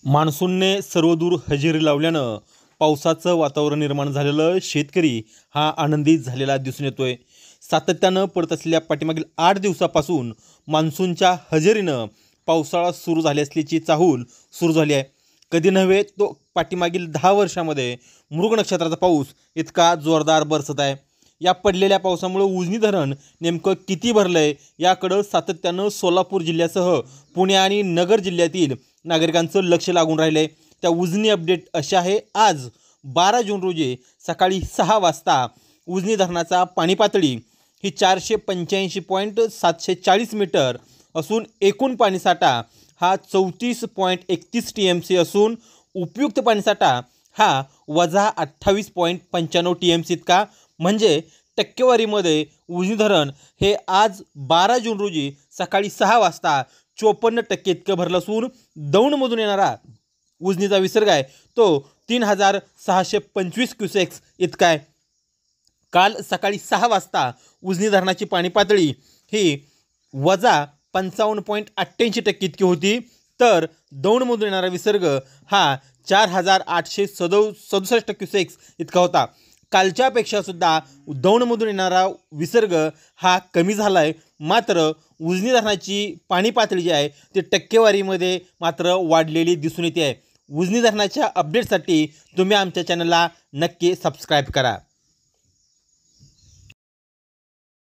मान्सूनने सर्वदूर हजेरी लावल्यानं पावसाचं वातावरण निर्माण झालेलं शेतकरी हा आनंदित झालेला दिसून येतोय। सातत्यानं पडत असलेल्या पाठीमागील 8 दिवसापासून मान्सूनच्या हजेरीनं पावसाळा सुरू झाली असल्याची चाहूल सुरू झाली आहे। कधी नव्हे तो पाठीमागील 10 वर्षामध्ये मृग नक्षत्राचा पाऊस इतका जोरदार बरसत आहे। या पडलेल्या पावसामुळे उजनी धरण नेमकं किती भरलंय याकडे सातत्यानं सोलापूर जिल्ह्यासह पुणे आणि नगर जिल्ह्यातील नागरिकांचं लक्ष लागून राहिलंय। त्या उजनी अपडेट अशा आहे, आज 12 जून रोजी सकाळी 6 वाजता उजनी धरणाचा पाणी पातळी ही 485.740 मीटर असून एकूण पाणीसाठा हा 34.31 TMC असून उपयुक्त पाणीसाठा हा वजा 28.95 TMC इतका, म्हणजे टक्केवारीमध्ये उजनी धरण हे आज 12 जून रोजी सकाळी 6 वाजता 54% इतकं भरलं असून दौंडमधून येणारा उजनीचा विसर्ग आहे तो 3625 क्युसेक्स इतका आहे। काल सकाळी 6 वाजता उजनी धरणाची पाणी पातळी ही वजा 55.88% इतकी होती, तर दौंडमधून येणारा विसर्ग हा 4867 क्युसेक्स इतका होता। कालच्यापेक्षा सुद्धा दौंडमधून येणारा विसर्ग हा कमी झाला आहे, मात्र उजनी धरणाची पाणी पातळी जी आहे ती टक्केवारीमध्ये मात्र वाढलेली दिसून येते आहे। उजनी धरणाच्या अपडेटसाठी तुम्ही आमच्या चॅनलला नक्की सबस्क्राईब करा।